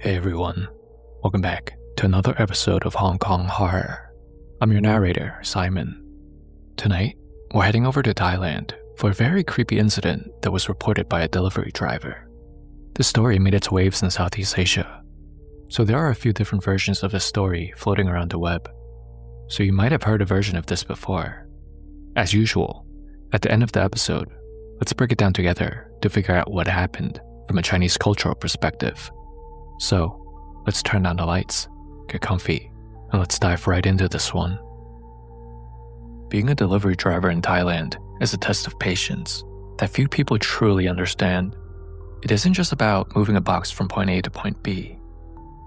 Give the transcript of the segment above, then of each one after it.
Hey everyone, welcome back to another episode of Hong Kong Horror. I'm your narrator, Simon. Tonight, we're heading over to Thailand for a very creepy incident that was reported by a delivery driver. This story made its waves in Southeast Asia, so there are a few different versions of this story floating around the web. So you might have heard a version of this before. As usual, at the end of the episode, let's break it down together to figure out what happened from a Chinese cultural perspective. So, let's turn on the lights, get comfy, and let's dive right into this one. Being a delivery driver in Thailand is a test of patience that few people truly understand. It isn't just about moving a box from point A to point B.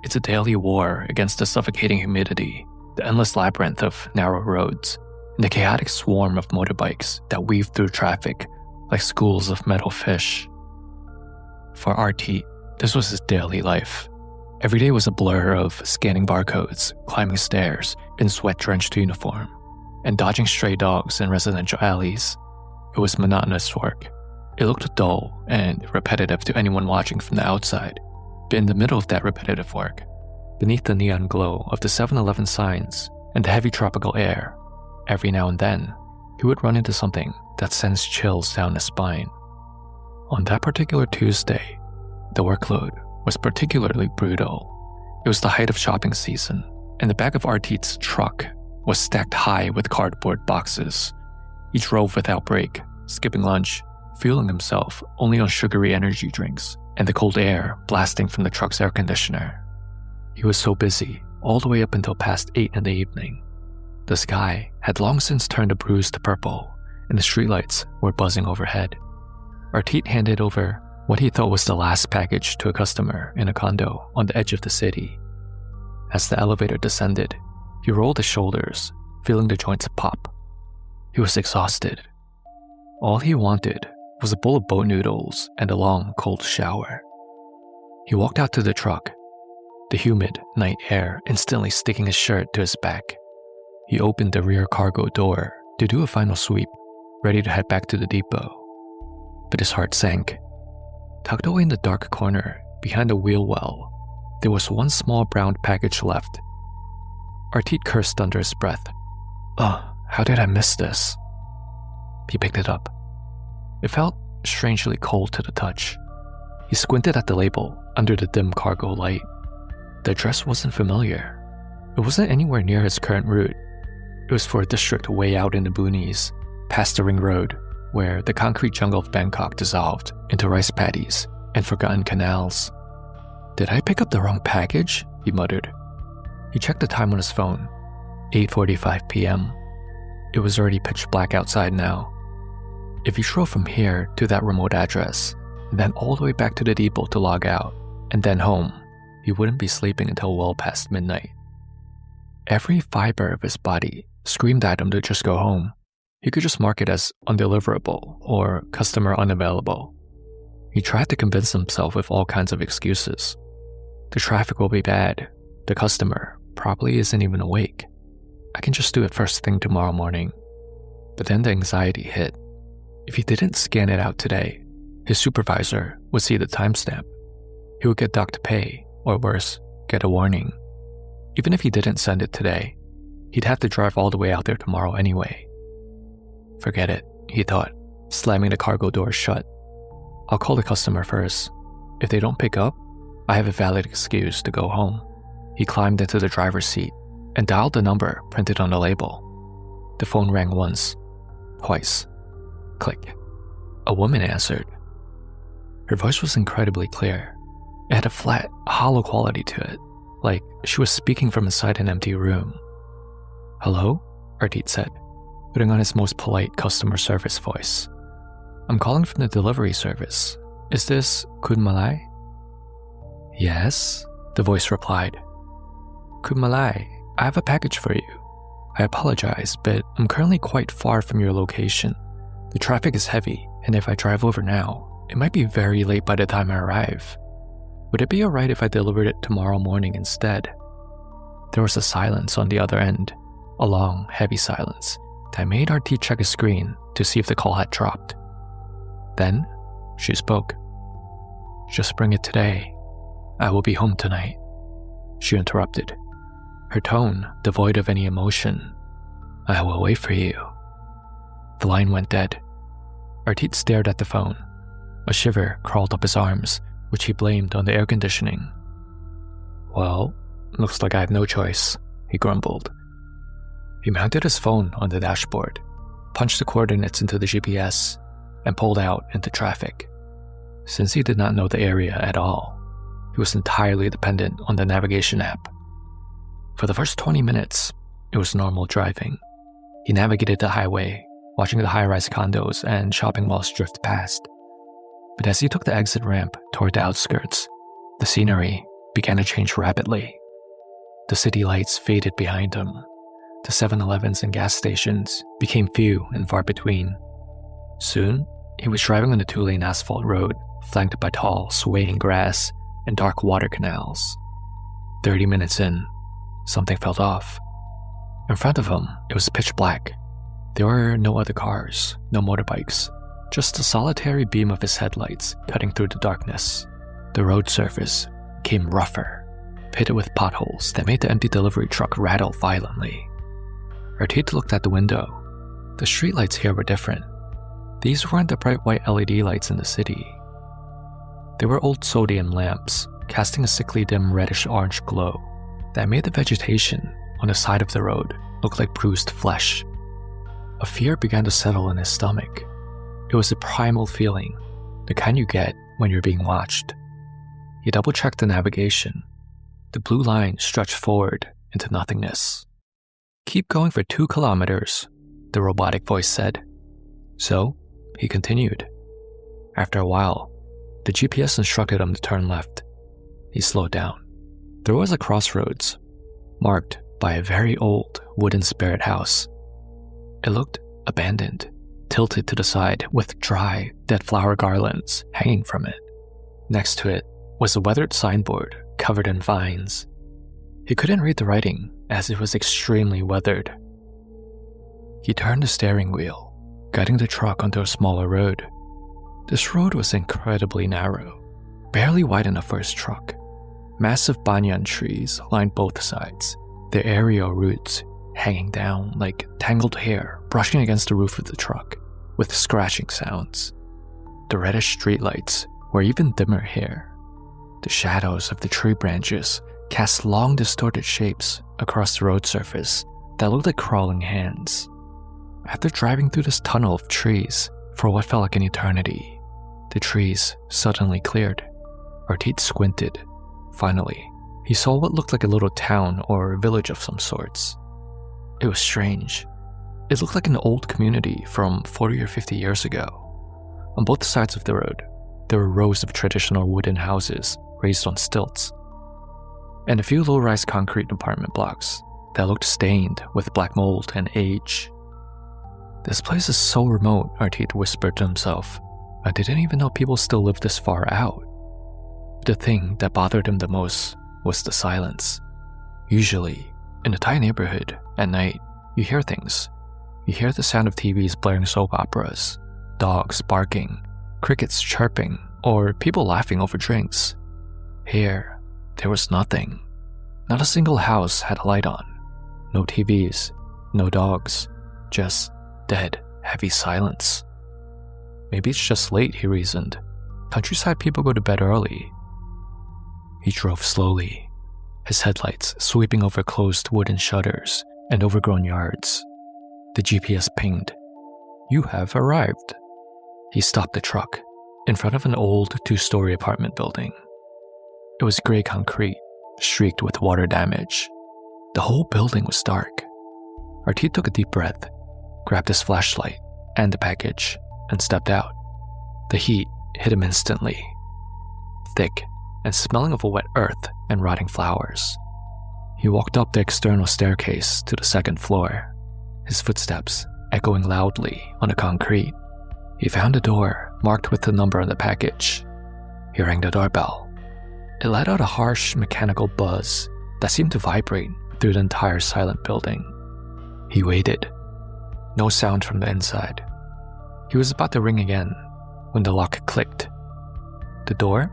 It's a daily war against the suffocating humidity, the endless labyrinth of narrow roads, and the chaotic swarm of motorbikes that weave through traffic like schools of metal fish. For Arthit, this was his daily life. Every day was a blur of scanning barcodes, climbing stairs in sweat-drenched uniform, and dodging stray dogs in residential alleys. It was monotonous work. It looked dull and repetitive to anyone watching from the outside. But in the middle of that repetitive work, beneath the neon glow of the 7-Eleven signs and the heavy tropical air, every now and then, he would run into something that sends chills down his spine. On that particular Tuesday, the workload was particularly brutal. It was the height of shopping season, and the back of Arthit's truck was stacked high with cardboard boxes. He drove without break, skipping lunch, fueling himself only on sugary energy drinks and the cold air blasting from the truck's air conditioner. He was so busy all the way up until past 8 in the evening. The sky had long since turned a bruised purple, and the streetlights were buzzing overhead. Arthit handed over what he thought was the last package to a customer in a condo on the edge of the city. As the elevator descended, he rolled his shoulders, feeling the joints pop. He was exhausted. All he wanted was a bowl of boat noodles and a long, cold shower. He walked out to the truck, the humid night air instantly sticking his shirt to his back. He opened the rear cargo door to do a final sweep, ready to head back to the depot. But his heart sank. Tucked away in the dark corner, behind the wheel well, there was one small brown package left. Arthit cursed under his breath. How did I miss this? He picked it up. It felt strangely cold to the touch. He squinted at the label under the dim cargo light. The address wasn't familiar. It wasn't anywhere near his current route. It was for a district way out in the boonies, past the ring road, where the concrete jungle of Bangkok dissolved into rice paddies and forgotten canals. Did I pick up the wrong package? He muttered. He checked the time on his phone. 8:45 p.m. It was already pitch black outside now. If he drove from here to that remote address, and then all the way back to the depot to log out, and then home, he wouldn't be sleeping until well past midnight. Every fiber of his body screamed at him to just go home. He could just mark it as undeliverable or customer unavailable. He tried to convince himself with all kinds of excuses. The traffic will be bad. The customer probably isn't even awake. I can just do it first thing tomorrow morning. But then the anxiety hit. If he didn't scan it out today, his supervisor would see the timestamp. He would get docked pay, or worse, get a warning. Even if he didn't send it today, he'd have to drive all the way out there tomorrow anyway. Forget it, he thought, slamming the cargo door shut. I'll call the customer first. If they don't pick up, I have a valid excuse to go home. He climbed into the driver's seat and dialed the number printed on the label. The phone rang once, twice. Click. A woman answered. Her voice was incredibly clear. It had a flat, hollow quality to it, like she was speaking from inside an empty room. Hello? Arthit said, putting on his most polite customer service voice. I'm calling from the delivery service. Is this Khun Malai? Yes, the voice replied. Khun Malai, I have a package for you. I apologize, but I'm currently quite far from your location. The traffic is heavy, and if I drive over now, it might be very late by the time I arrive. Would it be alright if I delivered it tomorrow morning instead? There was a silence on the other end, a long, heavy silence that made Arthit check his screen to see if the call had dropped. Then, she spoke. Just bring it today. I will be home tonight," she interrupted, her tone devoid of any emotion. "I will wait for you." The line went dead. Arthit stared at the phone. A shiver crawled up his arms, which he blamed on the air conditioning. "Well, looks like I have no choice," he grumbled. He mounted his phone on the dashboard, punched the coordinates into the GPS, and pulled out into traffic. Since he did not know the area at all, he was entirely dependent on the navigation app. For the first 20 minutes, it was normal driving. He navigated the highway, watching the high-rise condos and shopping malls drift past. But as he took the exit ramp toward the outskirts, the scenery began to change rapidly. The city lights faded behind him. The 7-Elevens and gas stations became few and far between. Soon, he was driving on a 2-lane asphalt road flanked by tall, swaying grass and dark water canals. 30 minutes in, something felt off. In front of him, it was pitch black. There were no other cars, no motorbikes, just a solitary beam of his headlights cutting through the darkness. The road surface became rougher, pitted with potholes that made the empty delivery truck rattle violently. Arthit looked at the window. The streetlights here were different. These weren't the bright white LED lights in the city. They were old sodium lamps, casting a sickly dim reddish-orange glow that made the vegetation on the side of the road look like bruised flesh. A fear began to settle in his stomach. It was a primal feeling, the kind you get when you're being watched. He double-checked the navigation. The blue line stretched forward into nothingness. "Keep going for 2 kilometers, the robotic voice said. So, he continued. After a while, the GPS instructed him to turn left. He slowed down. There was a crossroads, marked by a very old wooden spirit house. It looked abandoned, tilted to the side with dry, dead flower garlands hanging from it. Next to it was a weathered signboard covered in vines. He couldn't read the writing as it was extremely weathered. He turned the steering wheel, guiding the truck onto a smaller road. This road was incredibly narrow, barely wide enough for his truck. Massive banyan trees lined both sides, their aerial roots hanging down like tangled hair brushing against the roof of the truck, with scratching sounds. The reddish streetlights were even dimmer here. The shadows of the tree branches cast long distorted shapes across the road surface that looked like crawling hands. After driving through this tunnel of trees for what felt like an eternity, the trees suddenly cleared. Arthit squinted. Finally, he saw what looked like a little town or village of some sorts. It was strange. It looked like an old community from 40 or 50 years ago. On both sides of the road, there were rows of traditional wooden houses raised on stilts, and a few low-rise concrete apartment blocks that looked stained with black mold and age. This place is so remote, Arthit whispered to himself. I didn't even know people still lived this far out. The thing that bothered him the most was the silence. Usually, in a Thai neighborhood, at night, you hear things. You hear the sound of TVs blaring soap operas, dogs barking, crickets chirping, or people laughing over drinks. Here, there was nothing. Not a single house had a light on. No TVs, no dogs, just dead, heavy silence. Maybe it's just late, he reasoned. Countryside people go to bed early. He drove slowly, his headlights sweeping over closed wooden shutters and overgrown yards. The GPS pinged. You have arrived. He stopped the truck in front of an old 2-story apartment building. It was gray concrete, streaked with water damage. The whole building was dark. Arthit took a deep breath, grabbed his flashlight and the package, and stepped out. The heat hit him instantly, thick and smelling of a wet earth and rotting flowers. He walked up the external staircase to the 2nd floor, his footsteps echoing loudly on the concrete. He found a door marked with the number on the package. He rang the doorbell. It let out a harsh mechanical buzz that seemed to vibrate through the entire silent building. He waited. No sound from the inside. He was about to ring again when the lock clicked. The door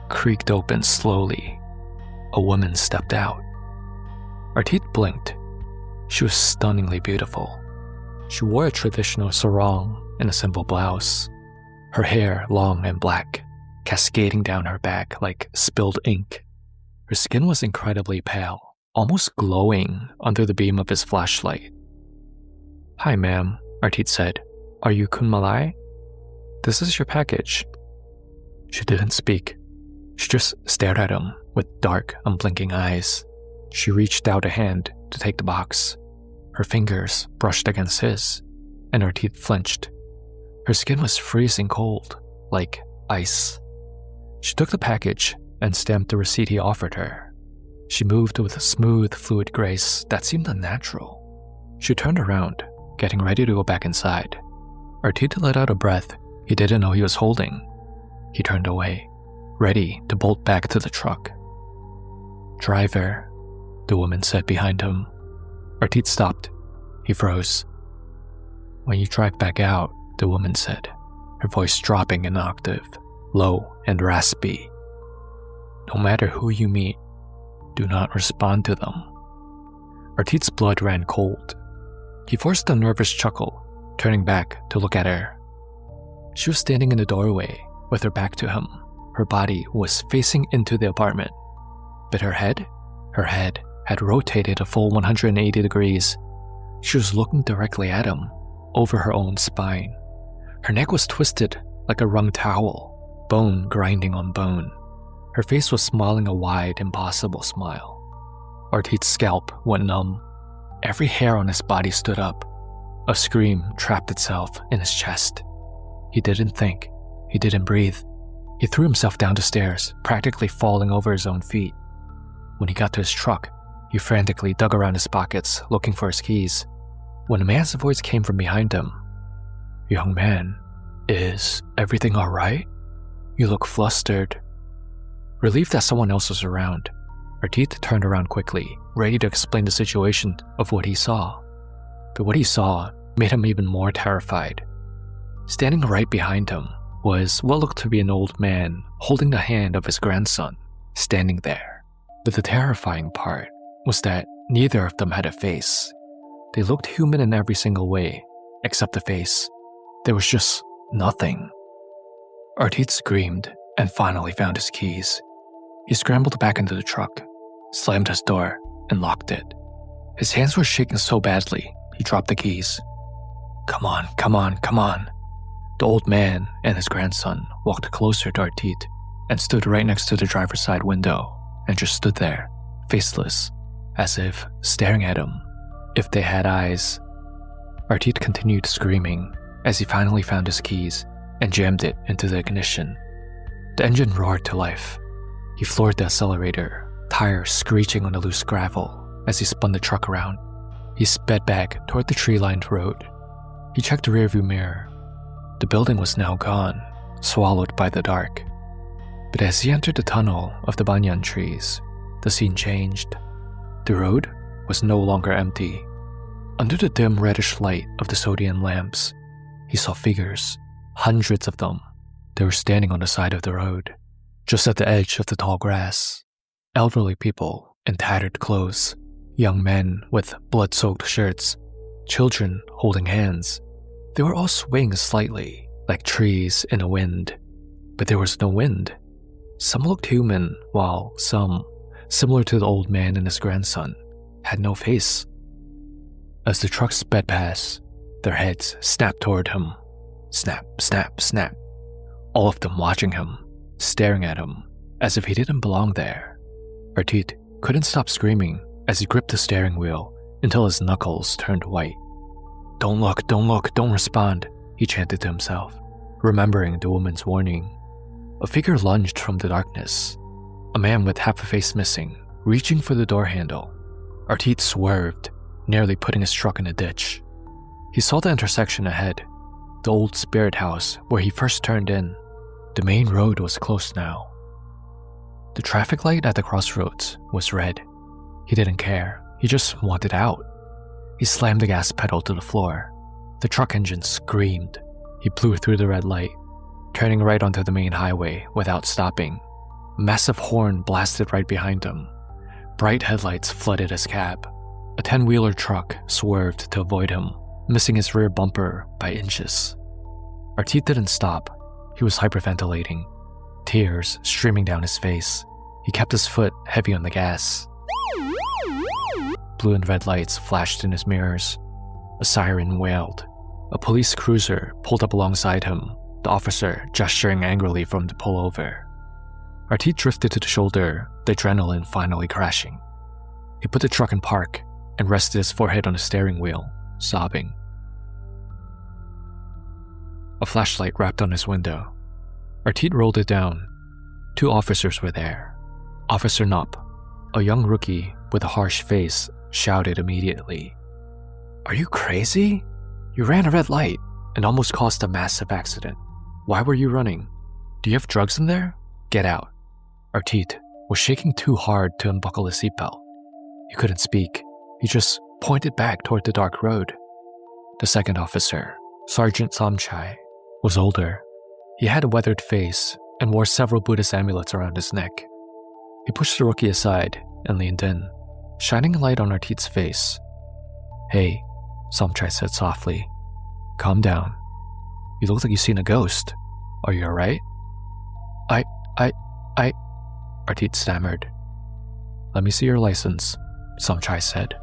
creaked open slowly. A woman stepped out. Arthit blinked. She was stunningly beautiful. She wore a traditional sarong and a simple blouse. Her hair long and black, cascading down her back like spilled ink. Her skin was incredibly pale, almost glowing under the beam of his flashlight. "Hi, ma'am," Arthit said. "Are you Kun Malai? This is your package." She didn't speak. She just stared at him with dark, unblinking eyes. She reached out a hand to take the box. Her fingers brushed against his, and Arthit flinched. Her skin was freezing cold, like ice. She took the package and stamped the receipt he offered her. She moved with a smooth, fluid grace that seemed unnatural. She turned around, getting ready to go back inside. Arthit let out a breath he didn't know he was holding. He turned away, ready to bolt back to the truck. "Driver," the woman said behind him. Arthit stopped. He froze. "When you drive back out," the woman said, her voice dropping an octave, low and raspy, "no matter who you meet, do not respond to them." Arthit's blood ran cold. He forced a nervous chuckle, turning back to look at her. She was standing in the doorway with her back to him. Her body was facing into the apartment, but her head had rotated a full 180 degrees. She was looking directly at him, over her own spine. Her neck was twisted like a wrung towel, bone grinding on bone. Her face was smiling a wide, impossible smile. Arthit's scalp went numb. Every hair on his body stood up. A scream trapped itself in his chest. He didn't think. He didn't breathe. He threw himself down the stairs, practically falling over his own feet. When he got to his truck, he frantically dug around his pockets, looking for his keys, when a man's voice came from behind him. "Young man, is everything all right? You look flustered." Relieved that someone else was around, Arthit turned around quickly, ready to explain the situation of what he saw. But what he saw made him even more terrified. Standing right behind him was what looked to be an old man holding the hand of his grandson, standing there. But the terrifying part was that neither of them had a face. They looked human in every single way, except the face. There was just nothing. Arthit screamed and finally found his keys. He scrambled back into the truck, slammed his door, and locked it. His hands were shaking so badly, he dropped the keys. Come on. The old man and his grandson walked closer to Arthit and stood right next to the driver's side window and just stood there, faceless, as if staring at him. If they had eyes. Arthit continued screaming as he finally found his keys and jammed it into the ignition. The engine roared to life. He floored the accelerator, tires screeching on the loose gravel as he spun the truck around. He sped back toward the tree-lined road. He checked the rearview mirror. The building was now gone, swallowed by the dark. But as he entered the tunnel of the banyan trees, the scene changed. The road was no longer empty. Under the dim reddish light of the sodium lamps, he saw figures, hundreds of them. They were standing on the side of the road, just at the edge of the tall grass. Elderly people in tattered clothes, young men with blood-soaked shirts, children holding hands. They were all swaying slightly, like trees in a wind. But there was no wind. Some looked human, while some, similar to the old man and his grandson, had no face. As the truck sped past, their heads snapped toward him. Snap, snap, snap. All of them watching him, staring at him, as if he didn't belong there. Arthit couldn't stop screaming as he gripped the steering wheel until his knuckles turned white. Don't look, don't respond, he chanted to himself, remembering the woman's warning. A figure lunged from the darkness, a man with half a face missing, reaching for the door handle. Arthit swerved, nearly putting his truck in a ditch. He saw the intersection ahead, the old spirit house where he first turned in. The main road was closed now. The traffic light at the crossroads was red. He didn't care, he just wanted out. He slammed the gas pedal to the floor. The truck engine screamed. He blew through the red light, turning right onto the main highway without stopping. A massive horn blasted right behind him. Bright headlights flooded his cab. A 10-wheeler truck swerved to avoid him, missing his rear bumper by inches. Arthit didn't stop. He was hyperventilating, tears streaming down his face. He kept his foot heavy on the gas. Blue and red lights flashed in his mirrors. A siren wailed. A police cruiser pulled up alongside him, the officer gesturing angrily for him to pull over. Arthit drifted to the shoulder, the adrenaline finally crashing. He put the truck in park and rested his forehead on the steering wheel, sobbing. A flashlight rapped on his window. Arthit rolled it down. 2 officers were there. Officer Nup, a young rookie with a harsh face, shouted immediately, "Are you crazy? You ran a red light and almost caused a massive accident. Why were you running? Do you have drugs in there? Get out." Arthit was shaking too hard to unbuckle his seatbelt. He couldn't speak. He just pointed back toward the dark road. The second officer, Sergeant Samchai, was older. He had a weathered face and wore several Buddhist amulets around his neck. He pushed the rookie aside and leaned in, shining a light on Arthit's face. "Hey," Samchai said softly. "Calm down. You look like you've seen a ghost. Are you alright?" I... Arthit stammered. "Let me see your license," Samchai said.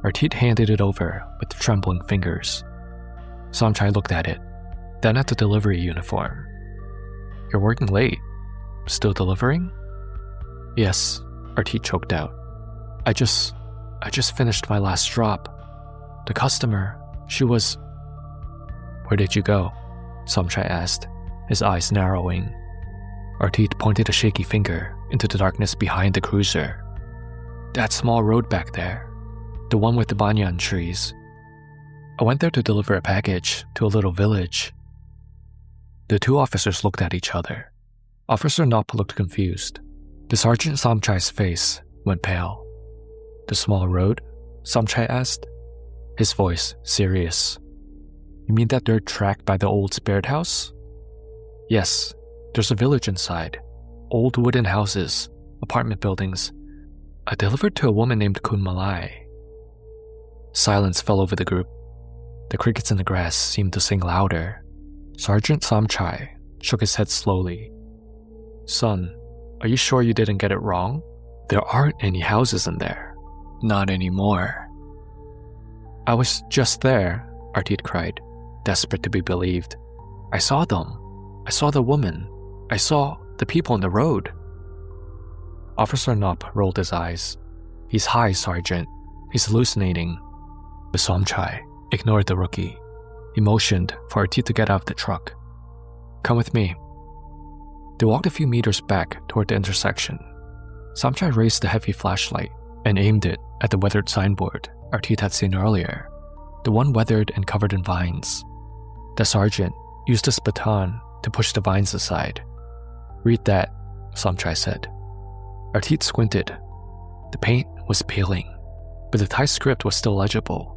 Arthit handed it over with trembling fingers. Samchai looked at it, then at the delivery uniform. "You're working late. Still delivering?" "Yes," Arthit choked out. I just finished my last drop. The customer, she was..." "Where did you go?" Samchai asked, his eyes narrowing. Arthit pointed a shaky finger into the darkness behind the cruiser. "That small road back there. The one with the Banyan trees. I went there to deliver a package to a little village." The 2 officers looked at each other. Officer Nup looked confused. The Sergeant Samchai's face went pale. "The small road?" Samchai asked, his voice serious. "You mean that dirt track by the old spirit house?" "Yes, there's a village inside. Old wooden houses, apartment buildings. I delivered to a woman named Kun Malai." Silence fell over the group. The crickets in the grass seemed to sing louder. Sergeant Samchai shook his head slowly. "Son, are you sure you didn't get it wrong? There aren't any houses in there. Not anymore." "I was just there," Arthit cried, desperate to be believed. "I saw them. I saw the woman. I saw the people on the road." Officer Nup rolled his eyes. "He's high, Sergeant. He's hallucinating." But Samchai ignored the rookie. He motioned for Arthit to get out of the truck. "Come with me." They walked a few meters back toward the intersection. Samchai raised the heavy flashlight and aimed it at the weathered signboard Arthit had seen earlier, the one weathered and covered in vines. The sergeant used his baton to push the vines aside. "Read that," Samchai said. Arthit squinted. The paint was peeling, but the Thai script was still legible.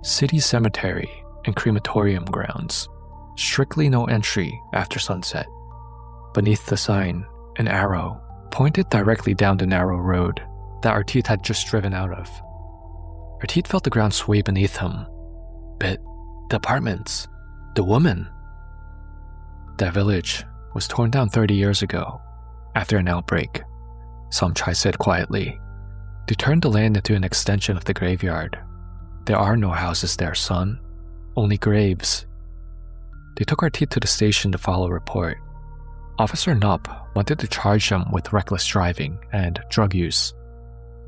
"City cemetery and crematorium grounds. Strictly no entry after sunset." Beneath the sign, an arrow pointed directly down the narrow road that Arthit had just driven out of. Arthit felt the ground sway beneath him. But the apartments, the woman. That village was torn down 30 years ago, after an outbreak, Samchai said quietly. They turned the land into an extension of the graveyard. There are no houses there, son. Only graves. They took Arthit to the station to file a report. Officer Nup wanted to charge him with reckless driving and drug use.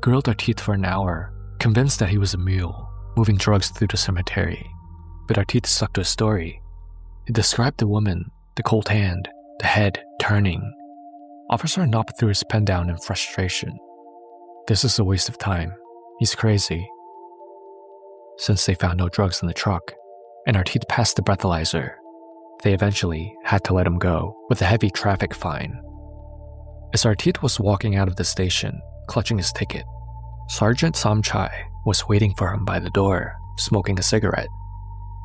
Grilled Arthit for an hour, convinced that he was a mule, moving drugs through the cemetery. But Arthit stuck to his story. He described the woman, the cold hand, the head turning. Officer Nup threw his pen down in frustration. This is a waste of time. He's crazy. Since they found no drugs in the truck, and Arthit passed the breathalyzer, they eventually had to let him go with a heavy traffic fine. As Arthit was walking out of the station, clutching his ticket, Sergeant Samchai was waiting for him by the door, smoking a cigarette.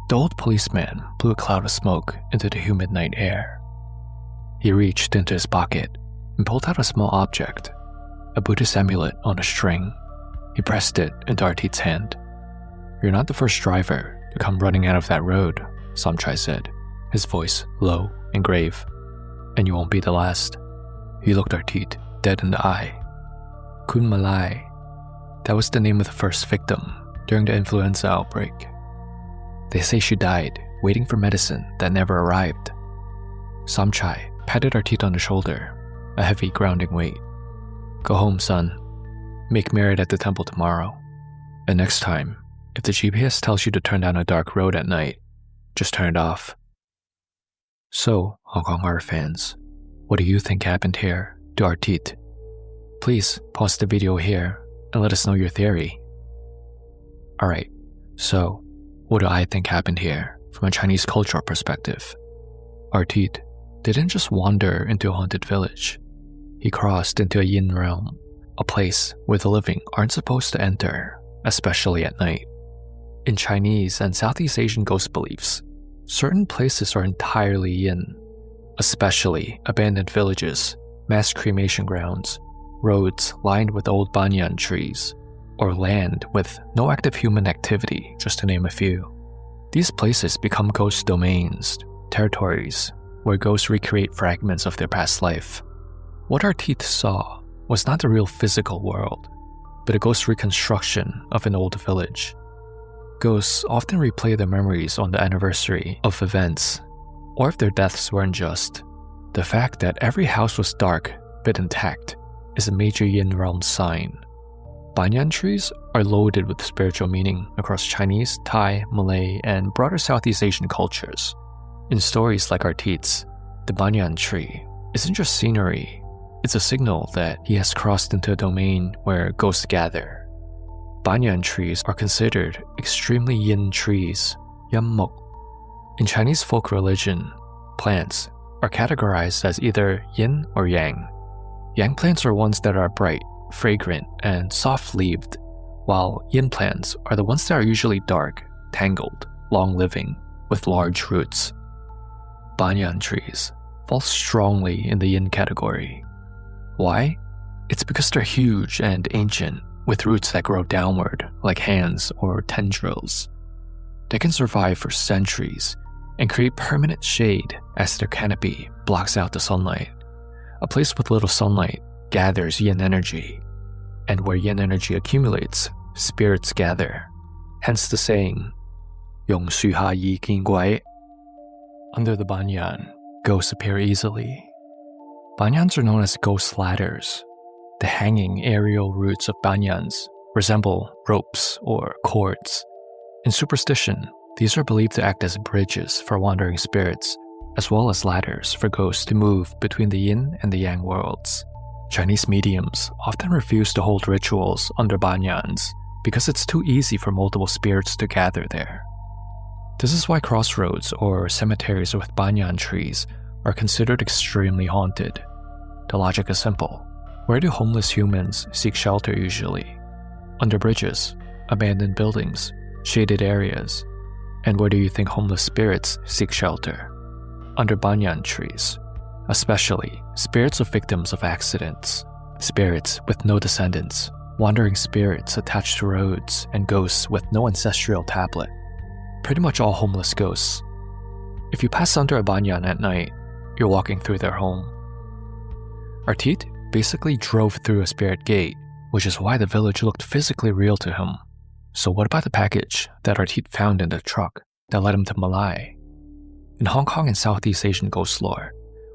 The old policeman blew a cloud of smoke into the humid night air. He reached into his pocket, and pulled out a small object, a Buddhist amulet on a string. He pressed it into Arthit's hand. "You're not the first driver to come running out of that road," Samchai said, his voice low and grave. "And you won't be the last." He looked Arthit dead in the eye. Kun Malai. That was the name of the first victim during the influenza outbreak. They say she died waiting for medicine that never arrived. Samchai patted Arthit on the shoulder, a heavy grounding weight. "Go home, son. Make merit at the temple tomorrow. And next time, if the GPS tells you to turn down a dark road at night, just turn it off." So, Hong Kong horror fans, what do you think happened here to Arthit? Please pause the video here and let us know your theory. Alright, so what do I think happened here from a Chinese cultural perspective? Arthit didn't just wander into a haunted village. He crossed into a yin realm, a place where the living aren't supposed to enter, especially at night. In Chinese and Southeast Asian ghost beliefs, certain places are entirely yin, especially abandoned villages, mass cremation grounds, roads lined with old banyan trees, or land with no active human activity, just to name a few. These places become ghost domains, territories, where ghosts recreate fragments of their past life. What Arthit saw was not the real physical world, but a ghost reconstruction of an old village. Ghosts often replay their memories on the anniversary of events, or if their deaths were unjust. The fact that every house was dark but intact is a major yin realm sign. Banyan trees are loaded with spiritual meaning across Chinese, Thai, Malay, and broader Southeast Asian cultures. In stories like Arthit's, the banyan tree isn't just scenery, it's a signal that he has crossed into a domain where ghosts gather. Banyan trees are considered extremely yin trees, yammok. In Chinese folk religion, plants are categorized as either yin or yang. Yang plants are ones that are bright, fragrant, and soft-leaved, while yin plants are the ones that are usually dark, tangled, long-living, with large roots. Banyan trees fall strongly in the yin category. Why? It's because they're huge and ancient, with roots that grow downward like hands or tendrils. They can survive for centuries and create permanent shade as their canopy blocks out the sunlight. A place with little sunlight gathers yin energy, and where yin energy accumulates, spirits gather. Hence the saying, "Yong Shu Ha Yi King Guai." Under the banyan, ghosts appear easily. Banyans are known as ghost ladders. The hanging aerial roots of banyans resemble ropes or cords. In superstition, these are believed to act as bridges for wandering spirits, as well as ladders for ghosts to move between the yin and the yang worlds. Chinese mediums often refuse to hold rituals under banyans because it's too easy for multiple spirits to gather there. This is why crossroads or cemeteries with banyan trees are considered extremely haunted. The logic is simple. Where do homeless humans seek shelter usually? Under bridges, abandoned buildings, shaded areas. And where do you think homeless spirits seek shelter? Under banyan trees, especially spirits of victims of accidents, spirits with no descendants, wandering spirits attached to roads, and ghosts with no ancestral tablet. Pretty much all homeless ghosts. If you pass under a banyan at night, you're walking through their home. Arthit basically drove through a spirit gate, which is why the village looked physically real to him. So what about the package that Arthit found in the truck that led him to Malai? In Hong Kong and Southeast Asian ghost lore,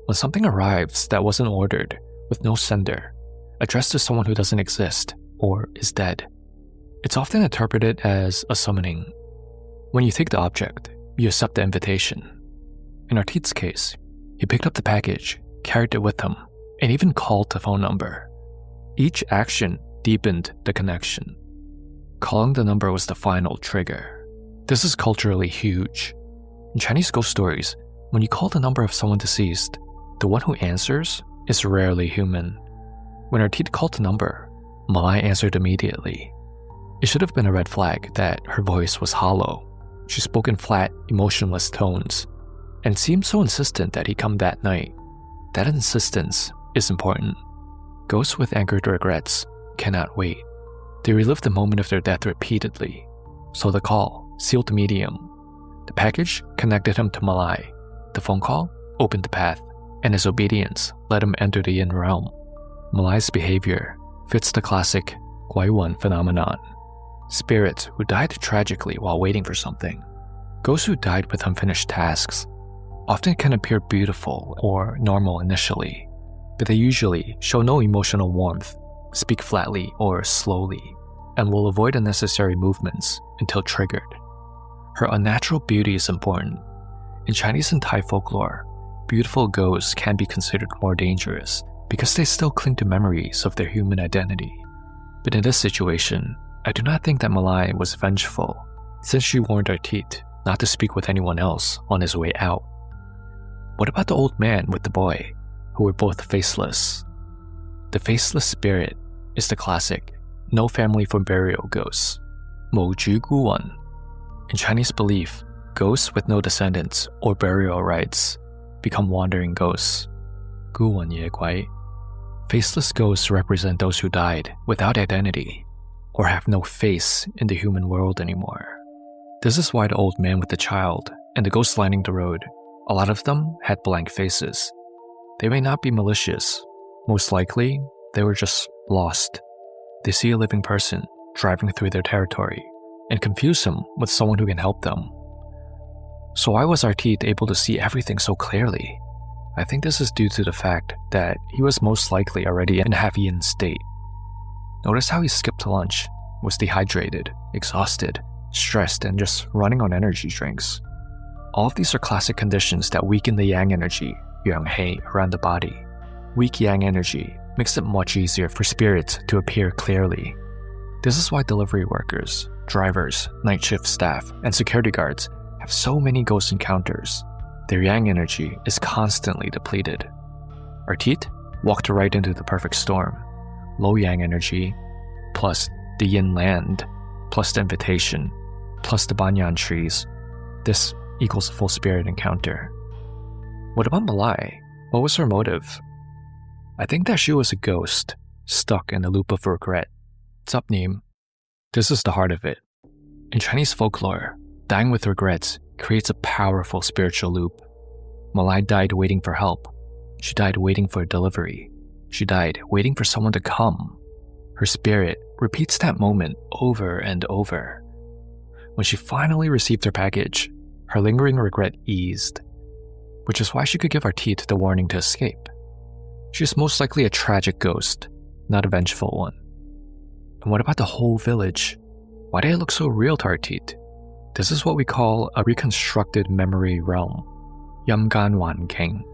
when something arrives that wasn't ordered, with no sender, addressed to someone who doesn't exist or is dead, it's often interpreted as a summoning. When you take the object, you accept the invitation. In Arthit's case, he picked up the package, carried it with him, and even called the phone number. Each action deepened the connection. Calling the number was the final trigger. This is culturally huge. In Chinese ghost stories, when you call the number of someone deceased, the one who answers is rarely human. When Arthit called the number, Malai answered immediately. It should have been a red flag that her voice was hollow. She spoke in flat, emotionless tones, and seemed so insistent that he come that night. That insistence is important. Ghosts with anchored regrets cannot wait. They relive the moment of their death repeatedly. So the call sealed the medium. The package connected him to Malai. The phone call opened the path, and his obedience let him enter the yin realm. Malai's behavior fits the classic Guaiwan phenomenon. Spirits who died tragically while waiting for something. Ghosts who died with unfinished tasks often can appear beautiful or normal initially, but they usually show no emotional warmth, speak flatly or slowly, and will avoid unnecessary movements until triggered. Her unnatural beauty is important. In Chinese and Thai folklore, beautiful ghosts can be considered more dangerous because they still cling to memories of their human identity. But in this situation, I do not think that Malai was vengeful, since she warned Arthit not to speak with anyone else on his way out. What about the old man with the boy, who were both faceless? The faceless spirit is the classic no family for burial ghosts, 某居孤魂. In Chinese belief, ghosts with no descendants or burial rites become wandering ghosts, 孤魂野鬼. Faceless ghosts represent those who died without identity or have no face in the human world anymore. This is why the old man with the child and the ghost lining the road, a lot of them had blank faces. They may not be malicious. Most likely, they were just lost. They see a living person driving through their territory and confuse him with someone who can help them. So why was Arthit able to see everything so clearly? I think this is due to the fact that he was most likely already in a half-yin state. Notice how he skipped lunch, was dehydrated, exhausted, stressed, and just running on energy drinks. All of these are classic conditions that weaken the yang energy, yang hei, around the body. Weak yang energy makes it much easier for spirits to appear clearly. This is why delivery workers, drivers, night shift staff, and security guards have so many ghost encounters. Their yang energy is constantly depleted. Arthit walked right into the perfect storm. Low yang energy, plus the yin land, plus the invitation, plus the banyan trees. This equals a full spirit encounter. What about Malai? What was her motive? I think that she was a ghost, stuck in a loop of regret. Sup, Neem? This is the heart of it. In Chinese folklore, dying with regrets creates a powerful spiritual loop. Malai died waiting for help. She died waiting for a delivery. She died waiting for someone to come. Her spirit repeats that moment over and over. When she finally received her package, her lingering regret eased, which is why she could give Arthit the warning to escape. She is most likely a tragic ghost, not a vengeful one. And what about the whole village? Why did it look so real to Arthit? This is what we call a reconstructed memory realm, Yamgan Wan King.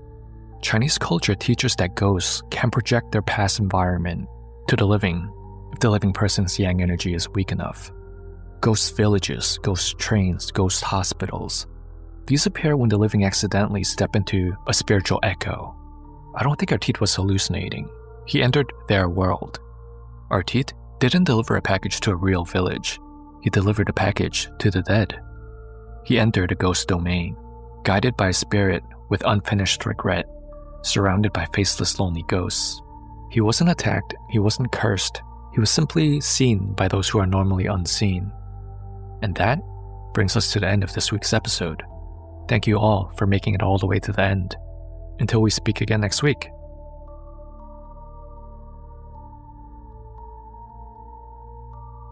Chinese culture teaches that ghosts can project their past environment to the living if the living person's yang energy is weak enough. Ghost villages, ghost trains, ghost hospitals. These appear when the living accidentally step into a spiritual echo. I don't think Arthit was hallucinating. He entered their world. Arthit didn't deliver a package to a real village. He delivered a package to the dead. He entered a ghost domain, guided by a spirit with unfinished regret, surrounded by faceless lonely ghosts. He wasn't attacked, he wasn't cursed, he was simply seen by those who are normally unseen. And that brings us to the end of this week's episode. Thank you all for making it all the way to the end. Until we speak again next week,